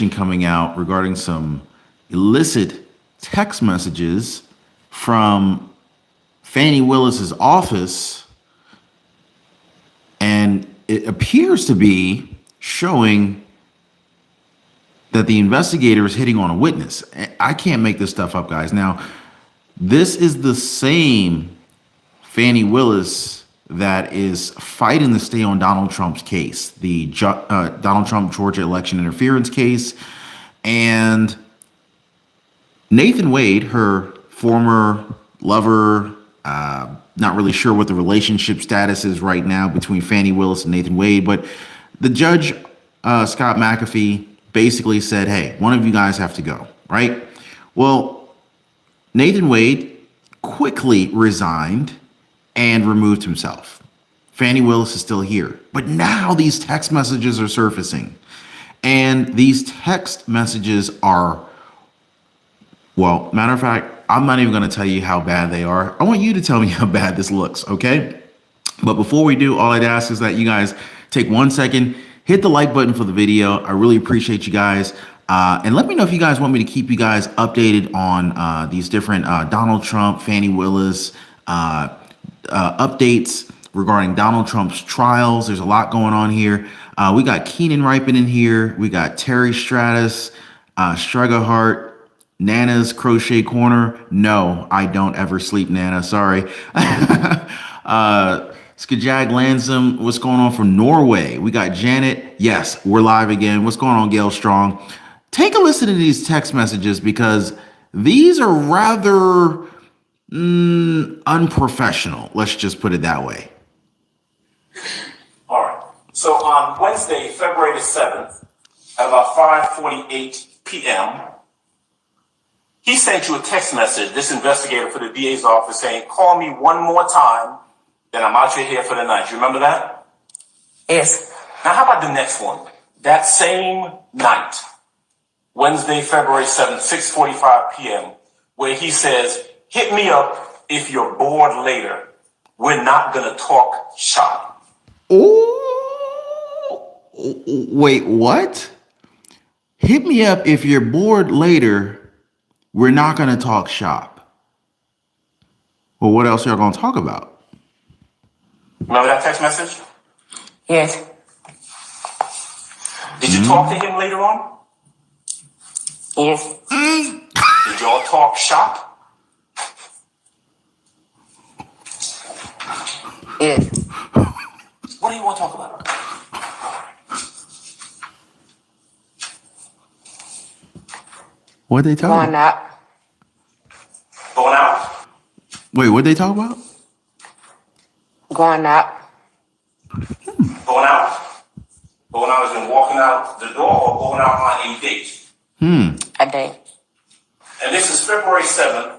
coming out regarding some illicit text messages from Fanny Willis's office, and it appears to be showing that the investigator is hitting on a witness. I can't make this stuff up, guys. Now, this is the same Fanny Willis that is fighting to stay on Donald Trump's case, the Donald Trump Georgia election interference case. And Nathan Wade, her former lover, not really sure what the relationship status is right now between Fanny Willis and Nathan Wade, but the judge, Scott McAfee, basically said, hey, one of you guys have to go, right? Well, Nathan Wade quickly resigned and removed himself. Fanny Willis is still here. But now these text messages are surfacing. And these text messages are, well, matter of fact, I'm not even going to tell you how bad they are. I want you to tell me how bad this looks, okay? But before we do, all I'd ask is that you guys take 1 second, hit the like button for the video. I really appreciate you guys. And let me know if you guys want me to keep you guys updated on these different Donald Trump, Fanny Willis, updates regarding Donald Trump's trials. There's a lot going on here. We got Keenan Ripon in here. We got Terry Stratus, Strugahart, Nana's Crochet Corner. No, I don't ever sleep, Nana. Sorry. Skajag Lansom, what's going on from Norway? We got Janet. Yes, we're live again. What's going on, Gail Strong? Take a listen to these text messages because these are rather unprofessional. Let's just put it that way. All right. So on Wednesday, February the 7th, at about 5:48 p.m., he sent you a text message, this investigator for the DA's office, saying, call me one more time, then I'm out your hair for the night. You remember that? Yes. Now, how about the next one? That same night, Wednesday, February 7th, 6:45 p.m., where he says, hit me up if you're bored later. We're not going to talk shop. Oh, wait, what? Hit me up if you're bored later. We're not going to talk shop. Well, what else are y'all going to talk about? Remember that text message? Yes. Did you talk to him later on? Yes. Did y'all talk shop? Yes. What do you want to talk about? What they talk Going about? out. Going out? Wait, what they talk about? Going out. Going out? Going out is in walking out the door or going out on a date? A date. And this is February 7th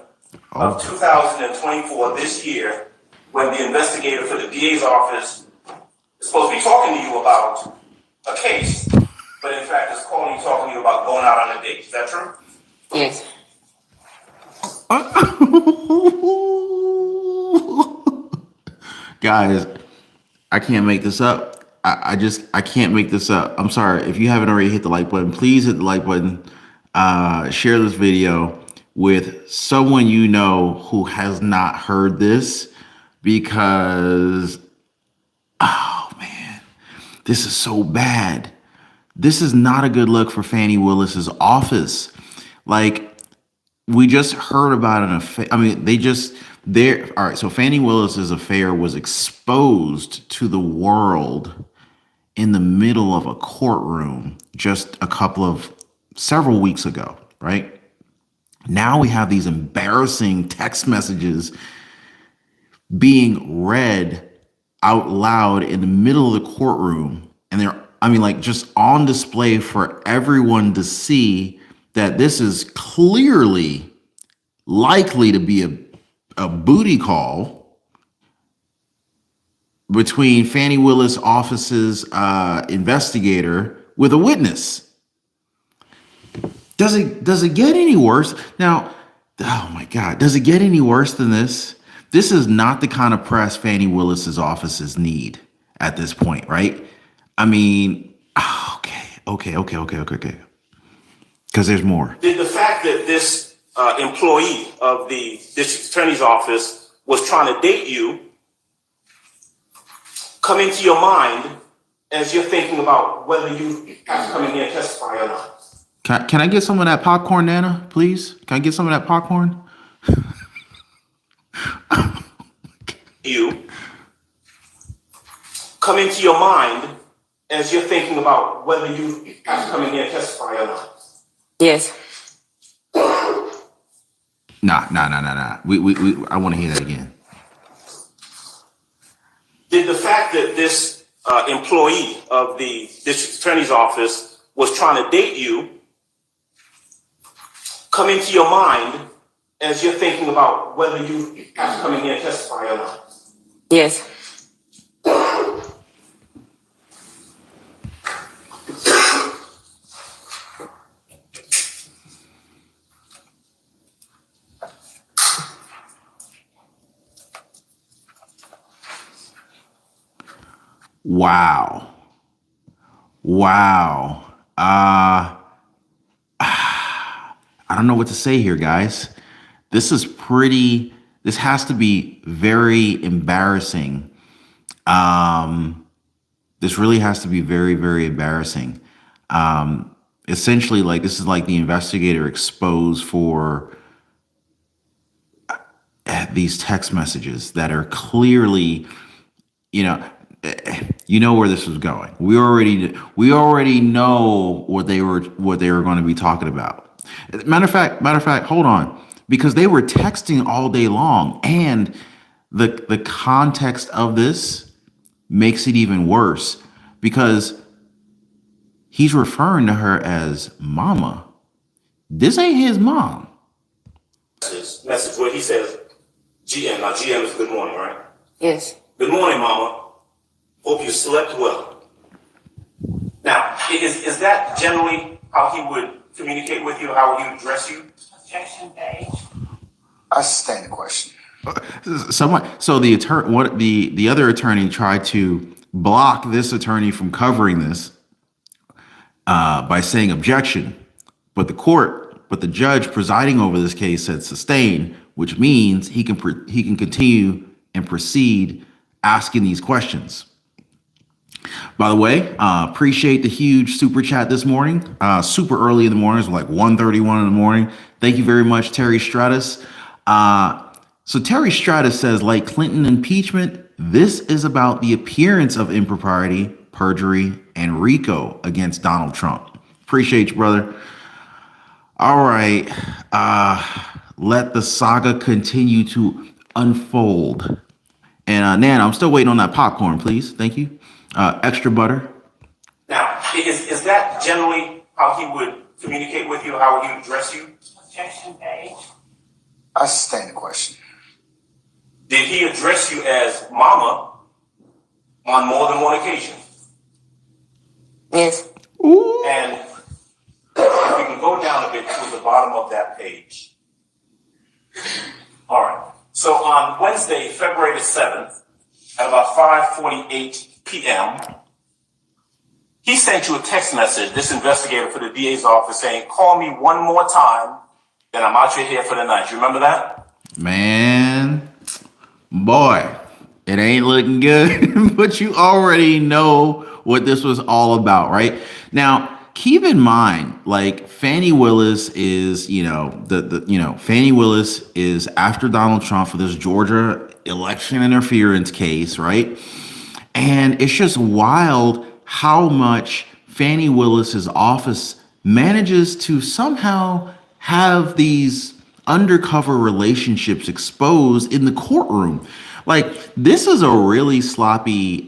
of 2024, this year, when the investigator for the DA's office is supposed to be talking to you about a case, but in fact is calling you, talking to you about going out on a date. Is that true? Yes. Guys, I can't make this up. I can't make this up. I'm sorry. If you haven't already hit the like button, please hit the like button. Share this video with someone you know who has not heard this, because, oh man, this is so bad. This is not a good look for Fanny Willis's office. Like, we just heard about an affair. I mean, all right, so Fanny Willis's affair was exposed to the world in the middle of a courtroom just several weeks ago, right? Now we have these embarrassing text messages being read out loud in the middle of the courtroom. And they're, just on display for everyone to see, that this is clearly likely to be a booty call between Fanny Willis' office's investigator with a witness. Does it get any worse? Now, oh my God, does it get any worse than this? This is not the kind of press Fanny Willis's offices need at this point, right? I mean, okay. Because there's more. Did the fact that this employee of the district attorney's office was trying to date you come into your mind as you're thinking about whether you have to come in here and testify or not? Can I get some of that popcorn, Nana, please? Can I get some of that popcorn? You come into your mind as you're thinking about whether you have to come in here and testify or not? Yes. Nah. I want to hear that again. Did the fact that this employee of the district attorney's office was trying to date you come into your mind as you're thinking about whether you have to come in here and testify or not? Yes. Wow. I don't know what to say here, guys. This has to be very embarrassing. This really has to be very, very embarrassing. Essentially, like, this is like the investigator exposed for these text messages that are clearly, you know where this was going. We already know what they were going to be talking about. Matter of fact, hold on, because they were texting all day long, and the context of this makes it even worse because he's referring to her as mama. This ain't his mom. Message where he says, GM. Now, GM is good morning, right? Yes. Good morning, mama. Hope you slept well. Now, is that generally how he would communicate with you, how he would address you? Objection, page. I sustain the question. So the other attorney tried to block this attorney from covering this by saying objection, but the judge presiding over this case said sustain, which means he can continue and proceed asking these questions. By the way, appreciate the huge super chat this morning. Super early in the morning. It was like 1:31 in the morning. Thank you very much, Terry Stratus. So Terry Stratus says, like Clinton impeachment, this is about the appearance of impropriety, perjury, and RICO against Donald Trump. Appreciate you, brother. All right. Let the saga continue to unfold. And Nan, I'm still waiting on that popcorn, please. Thank you. Extra butter. Now, is that generally how he would communicate with you, how he would address you? Objection, page. I sustain the question. Did he address you as mama on more than one occasion? Yes. Ooh. And if we can go down a bit to the bottom of that page. All right. So on Wednesday, February the 7th, at about 5:48 p.m., he sent you a text message, this investigator for the DA's office, saying, call me one more time, then I'm out your here for the night. You remember that? Man, boy, it ain't looking good, but you already know what this was all about, right? Now, keep in mind, like, Fani Willis is, Fani Willis is after Donald Trump for this Georgia election interference case, right? And it's just wild how much Fani Willis's office manages to somehow have these undercover relationships exposed in the courtroom. Like, this is a really sloppy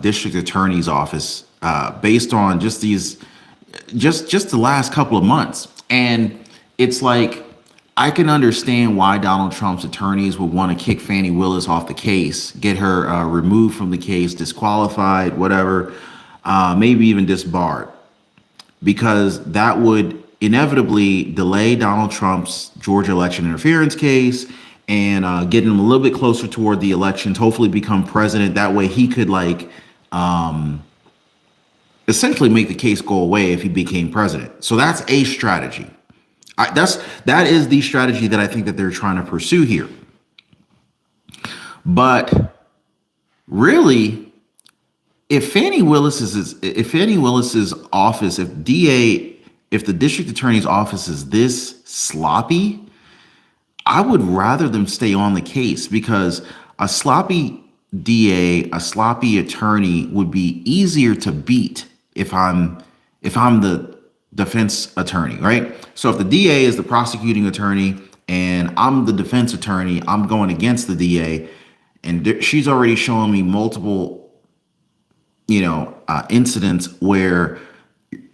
district attorney's office based on just the last couple of months. And it's like, I can understand why Donald Trump's attorneys would want to kick Fani Willis off the case, get her removed from the case, disqualified, whatever, maybe even disbarred, because that would inevitably delay Donald Trump's Georgia election interference case and get him a little bit closer toward the elections, hopefully become president. That way he could essentially make the case go away if he became president. So that's a strategy. That is the strategy that I think that they're trying to pursue here. But really, if Fanny Willis's office, if the district attorney's office is this sloppy, I would rather them stay on the case, because a sloppy DA, a sloppy attorney would be easier to beat if I'm the defense attorney, right? So if the DA is the prosecuting attorney and I'm the defense attorney, I'm going against the DA, and she's already shown me multiple, incidents where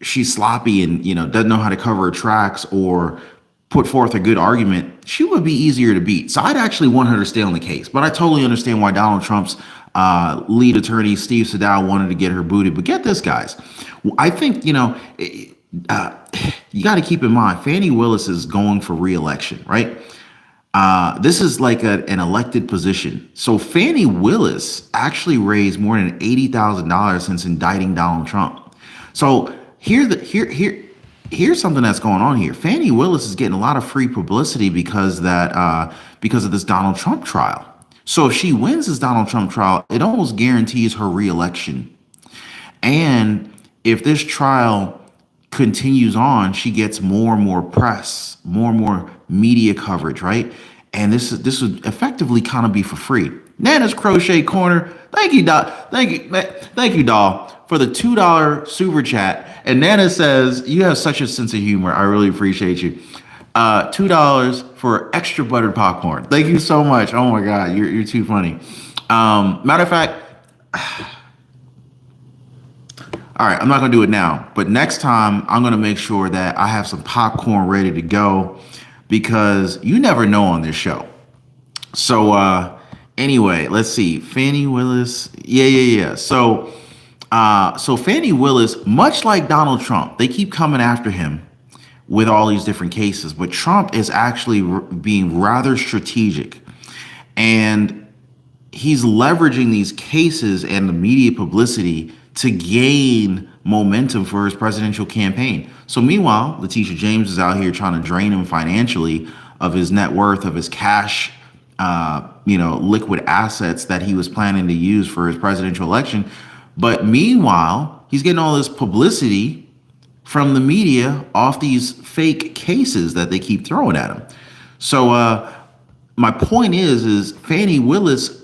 she's sloppy and, doesn't know how to cover her tracks or put forth a good argument, she would be easier to beat. So I'd actually want her to stay on the case. But I totally understand why Donald Trump's lead attorney, Steve Sadow, wanted to get her booted. But get this, guys. I think, you got to keep in mind, Fanny Willis is going for re-election, right? This is like an elected position. So Fanny Willis actually raised more than $80,000 since indicting Donald Trump. So here's something that's going on here. Fanny Willis is getting a lot of free publicity because of this Donald Trump trial. So if she wins this Donald Trump trial, it almost guarantees her reelection. And if this trial continues on, she gets more and more press, more and more media coverage, right? And this would effectively kind of be for free. Nana's Crochet Corner, thank you, Doll. Thank you, Doll, for the $2 super chat. And Nana says, you have such a sense of humor. I really appreciate you. $2 for extra buttered popcorn. Thank you so much. Oh my God, you're too funny. Matter of fact, all right, I'm not gonna do it now, but next time I'm gonna make sure that I have some popcorn ready to go, because you never know on this show. So anyway, let's see. Fanny Willis. Yeah. So Fanny Willis, much like Donald Trump, they keep coming after him with all these different cases, but Trump is actually being rather strategic, and he's leveraging these cases and the media publicity to gain momentum for his presidential campaign. So meanwhile, Letitia James is out here trying to drain him financially of his net worth, of his cash, liquid assets that he was planning to use for his presidential election. But meanwhile, he's getting all this publicity from the media off these fake cases that they keep throwing at him. So my point is Fanny Willis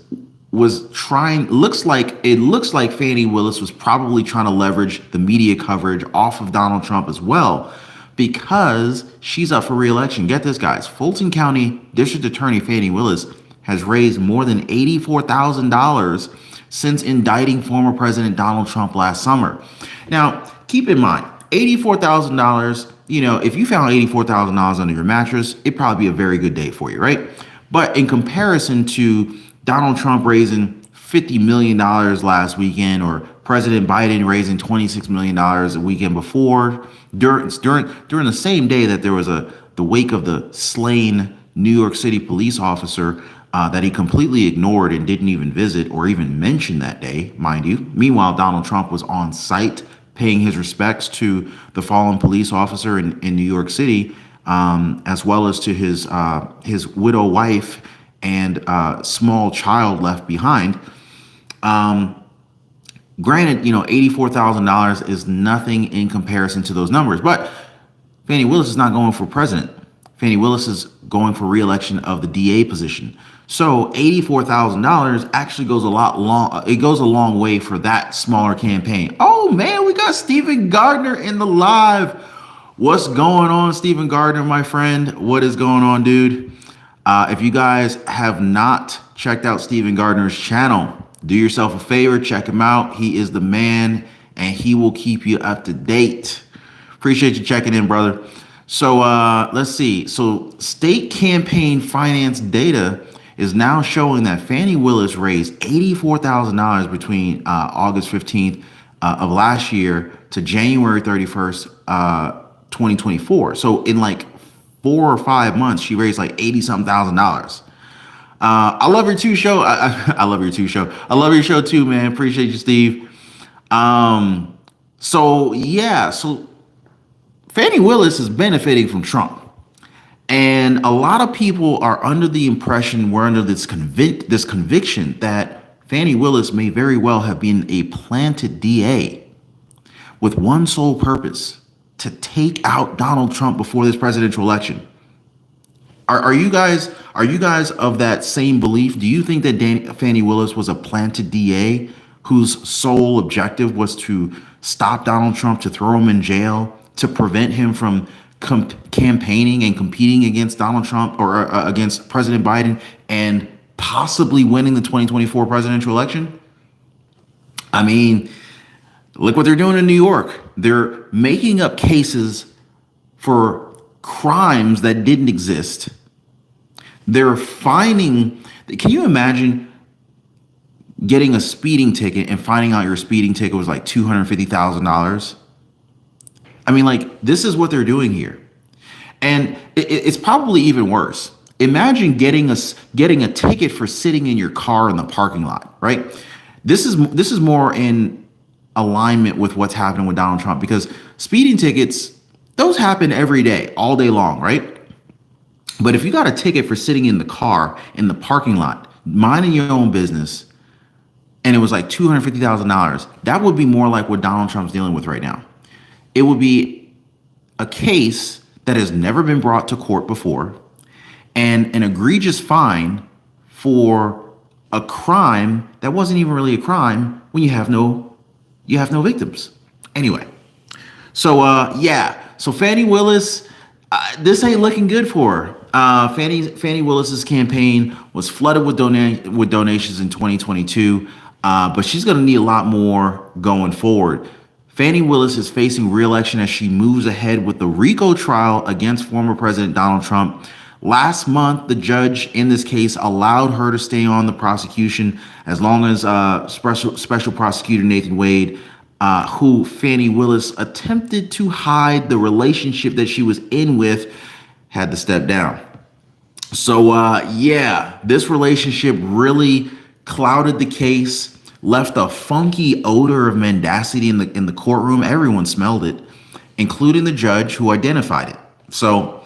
was trying, it looks like Fanny Willis was probably trying to leverage the media coverage off of Donald Trump as well, because she's up for re-election. Get this, guys. Fulton County District Attorney Fani Willis has raised more than $84,000 since indicting former President Donald Trump last summer. Now, keep in mind, $84,000, if you found $84,000 under your mattress, it'd probably be a very good day for you, right? But in comparison to Donald Trump raising $50 million last weekend, or President Biden raising $26 million a weekend before, during the same day that there was the wake of the slain New York City police officer that he completely ignored and didn't even visit or even mention that day, mind you. Meanwhile, Donald Trump was on site paying his respects to the fallen police officer in New York City, as well as to his widow wife and small child left behind. Granted, $84,000 is nothing in comparison to those numbers, but Fanny Willis is not going for president. Fanny Willis is going for re-election of the DA position. So $84,000 actually goes a long way for that smaller campaign. Oh man, we got Stephen Gardner in the live. What's going on, Stephen Gardner, my friend? What is going on, dude? If you guys have not checked out Stephen Gardner's channel, do yourself a favor, check him out. He is the man, and he will keep you up to date. Appreciate you checking in, brother. So let's see. So state campaign finance data is now showing that Fanny Willis raised $84,000 between August 15th of last year to January 31st, 2024. So in like 4 or 5 months, she raised like $80-something thousand. I love your two show. I love your two show. I love your show too, man. Appreciate you, Steve. So yeah, so Fannie Willis is benefiting from Trump. And a lot of people are under the impression, we're under this conviction that Fannie Willis may very well have been a planted DA with one sole purpose: to take out Donald Trump before this presidential election. Are you guys of that same belief? Do you think that Fannie Willis was a planted DA whose sole objective was to stop Donald Trump, to throw him in jail, to prevent him from campaigning and competing against Donald Trump or against President Biden and possibly winning the 2024 presidential election? I mean, look what they're doing in New York. They're making up cases for crimes that didn't exist. They're finding, can you imagine getting a speeding ticket and finding out your speeding ticket was like $250,000? I mean, like, this is what they're doing here. And it's probably even worse. Imagine getting a ticket for sitting in your car in the parking lot, right? This is more in alignment with what's happening with Donald Trump, because speeding tickets, those happen every day, all day long, right? But if you got a ticket for sitting in the car in the parking lot, minding your own business, and it was like $250,000, that would be more like what Donald Trump's dealing with right now. It would be a case that has never been brought to court before, and an egregious fine for a crime that wasn't even really a crime when you have no victims. Anyway, so so Fannie Willis, this ain't looking good for her. Fannie Willis's campaign was flooded with donations in 2022, but she's going to need a lot more going forward. Fannie Willis is facing re-election as she moves ahead with the RICO trial against former President Donald Trump. Last month, the judge in this case allowed her to stay on the prosecution as long as Special Prosecutor Nathan Wade, who Fannie Willis attempted to hide the relationship that she was in with, had to step down. So this relationship really clouded the case, left a funky odor of mendacity in the courtroom. Everyone smelled it, including the judge who identified it. So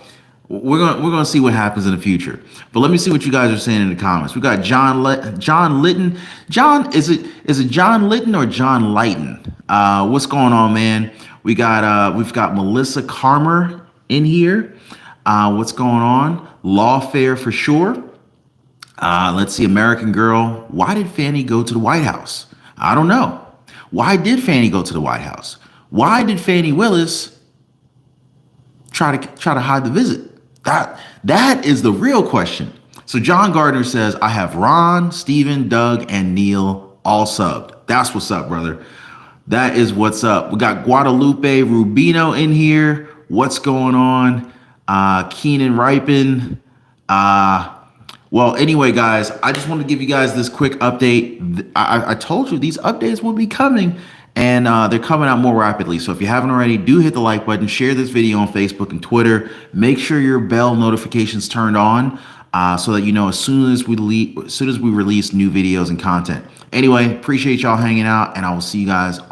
we're gonna see what happens in the future. But let me see what you guys are saying in the comments. We got John Litton. John, is it John Litton or John Lighton? What's going on, man? We've got Melissa Carmer in here. What's going on? Lawfare for sure. Let's see, American Girl. Why did Fanny go to the White House? I don't know. Why did Fanny go to the White House? Why did Fannie Willis try to hide the visit? That is the real question. So John Gardner says, I have Ron, Steven, Doug, and Neil all subbed. That's what's up, brother. That is what's up. We got Guadalupe Rubino in here. What's going on? Keenan Ripon. Well, anyway, guys, I just want to give you guys this quick update. I told you these updates will be coming, and they're coming out more rapidly. So if you haven't already, do hit the like button, share this video on Facebook and Twitter. Make sure your bell notifications turned on so that you know as soon as we release new videos and content. Anyway, appreciate y'all hanging out, and I will see you guys